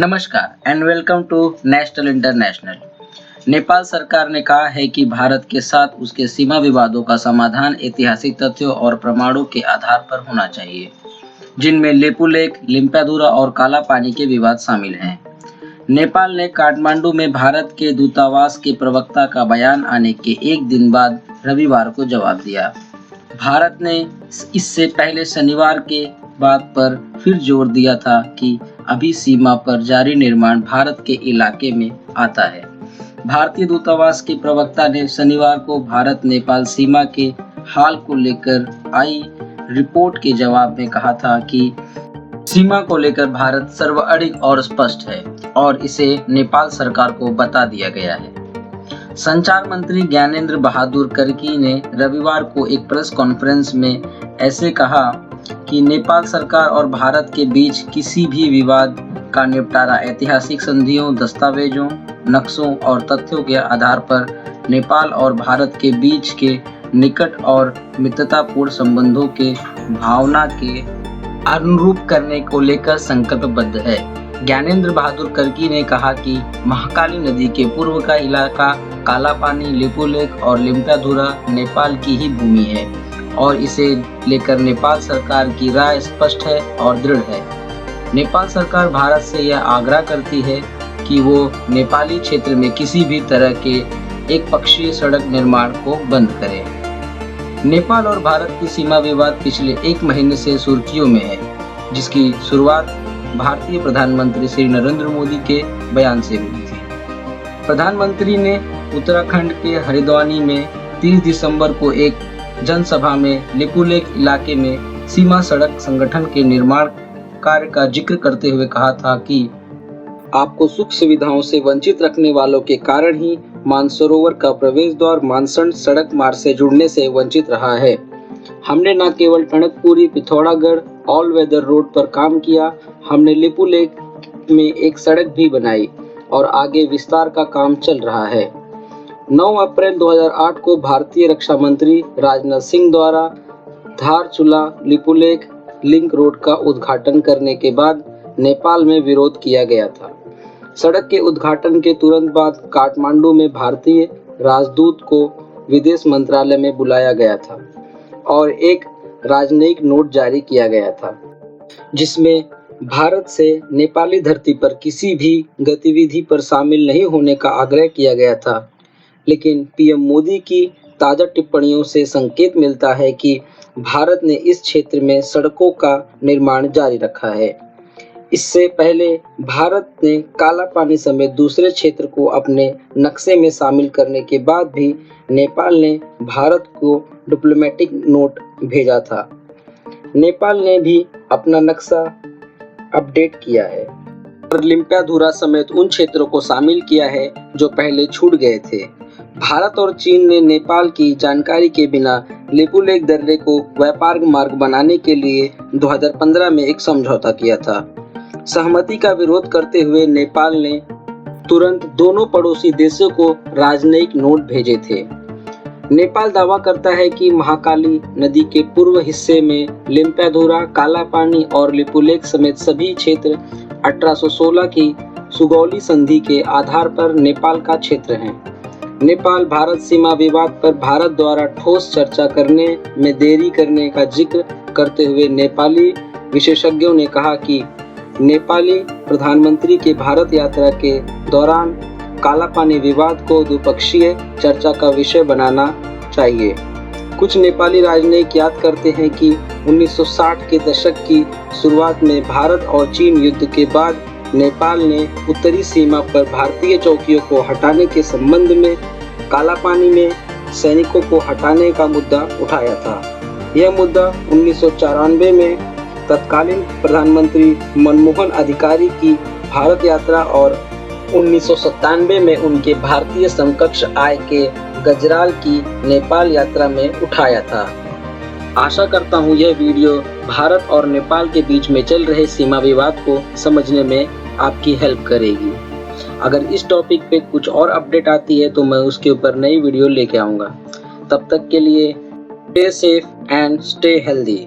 नमस्कार and welcome to national international. Nepal सरकार ने कहा है कि भारत के साथ उसके सीमा विवादों का समाधान ऐतिहासिक तथ्यों और प्रमाणों के आधार पर होना चाहिए, जिनमें लेपुलेख, लिम्पियाधुरा और काला पानी के विवाद शामिल हैं। नेपाल ने काठमांडू में भारत के दूतावास के प्रवक्ता का बयान आने के एक दिन बाद रविवार को जवाब दिया। भारत ने इससे पहले शनिवार के बात पर फिर जोर दिया था कि अभी सीमा पर जारी निर्माण भारत के इलाके में आता है। भारतीय दूतावास के प्रवक्ता ने शनिवार को भारत नेपाल सीमा के हाल को लेकर आई रिपोर्ट के जवाब में कहा था कि सीमा को लेकर भारत सर्वअडिग और स्पष्ट है और इसे नेपाल सरकार को बता दिया गया है। संचार मंत्री ज्ञानेंद्र बहादुर कर्की ने रविवार को एक प्रेस कॉन्फ्रेंस में ऐसे कहा कि नेपाल सरकार और भारत के बीच किसी भी विवाद का निपटारा ऐतिहासिक संधियों, दस्तावेजों, नक्शों और तथ्यों के आधार पर नेपाल और भारत के बीच के निकट और मित्रतापूर्ण संबंधों के भावना के अनुरूप करने को लेकर संकल्पबद्ध है। ज्ञानेंद्र बहादुर कर्की ने कहा कि महाकाली नदी के पूर्व का इलाका काला पानी, लेपुलेख और लिम्पियाधुरा नेपाल की ही भूमि है और इसे लेकर नेपाल सरकार की राय स्पष्ट है और दृढ़ है। नेपाल सरकार भारत से यह आग्रह करती है कि वो नेपाली क्षेत्र में किसी भी तरह के एक पक्षीय सड़क निर्माण को बंद करे। नेपाल और भारत की सीमा विवाद पिछले एक महीने से सुर्खियों में है, जिसकी शुरुआत भारतीय प्रधानमंत्री श्री नरेंद्र मोदी के बयान से हुई थी। प्रधानमंत्री ने उत्तराखंड के हरिद्वानी में 30 दिसंबर को एक जनसभा में लेपुलेख इलाके में सीमा सड़क संगठन के निर्माण कार्य का जिक्र करते हुए कहा था कि आपको सुख सुविधाओं से वंचित रखने वालों के कारण ही मानसरोवर का प्रवेश द्वार मानसंड सड़क मार्ग से जुड़ने से वंचित रहा है। हमने न केवल टनकपुरी पिथौरागढ़ ऑल वेदर रोड पर काम किया, हमने लेपुलेख में एक सड़क भी बनाई और आगे विस्तार का काम चल रहा है। 9 अप्रैल 2008 को भारतीय रक्षा मंत्री राजनाथ सिंह द्वारा धारचूला लिपुलेख लिंक रोड का उद्घाटन करने के बाद नेपाल में विरोध किया गया था। सड़क के उद्घाटन के तुरंत बाद काठमांडू में भारतीय राजदूत को विदेश मंत्रालय में बुलाया गया था और एक राजनयिक नोट जारी किया गया था, जिसमें भारत से नेपाली धरती पर किसी भी गतिविधि पर शामिल नहीं होने का आग्रह किया गया था। लेकिन पीएम मोदी की ताज़ा टिप्पणियों से संकेत मिलता है कि भारत ने इस क्षेत्र में सड़कों का निर्माण जारी रखा है। इससे पहले भारत ने काला पानी समेत दूसरे क्षेत्र को अपने नक्शे में शामिल करने के बाद भी नेपाल ने भारत को डिप्लोमेटिक नोट भेजा था। नेपाल ने भी अपना नक्शा अपडेट किया है और लिम्पियाधुरा समेत उन क्षेत्रों को शामिल किया है जो पहले छूट गए थे। भारत और चीन ने नेपाल की जानकारी के बिना लेपुलेख दर्रे को व्यापार मार्ग बनाने के लिए 2015 में एक समझौता किया था। सहमति का विरोध करते हुए नेपाल ने तुरंत दोनों पड़ोसी देशों को राजनयिक नोट भेजे थे। नेपाल दावा करता है कि महाकाली नदी के पूर्व हिस्से में लिम्पियाधुरा, काला पानी और लेपुलेख समेत सभी क्षेत्र 1816 की सुगौली संधि के आधार पर नेपाल का क्षेत्र है। नेपाल भारत सीमा विवाद पर भारत द्वारा ठोस चर्चा करने में देरी करने का जिक्र करते हुए नेपाली विशेषज्ञों ने कहा कि नेपाली प्रधानमंत्री के भारत यात्रा के दौरान काला पानी विवाद को द्विपक्षीय चर्चा का विषय बनाना चाहिए। कुछ नेपाली राजनयिक याद करते हैं कि 1960 के दशक की शुरुआत में भारत और चीन युद्ध के बाद नेपाल ने उत्तरी सीमा पर भारतीय चौकियों को हटाने के संबंध में काला पानी में सैनिकों को हटाने का मुद्दा उठाया था। यह मुद्दा 1994 में तत्कालीन प्रधानमंत्री मनमोहन अधिकारी की भारत यात्रा और 1997 में उनके भारतीय समकक्ष आय के गजराल की नेपाल यात्रा में उठाया था। आशा करता हूँ यह वीडियो भारत और नेपाल के बीच में चल रहे सीमा विवाद को समझने में आपकी हेल्प करेगी। अगर इस टॉपिक पे कुछ और अपडेट आती है तो मैं उसके ऊपर नई वीडियो लेके आऊँगा। तब तक के लिए stay safe and stay healthy.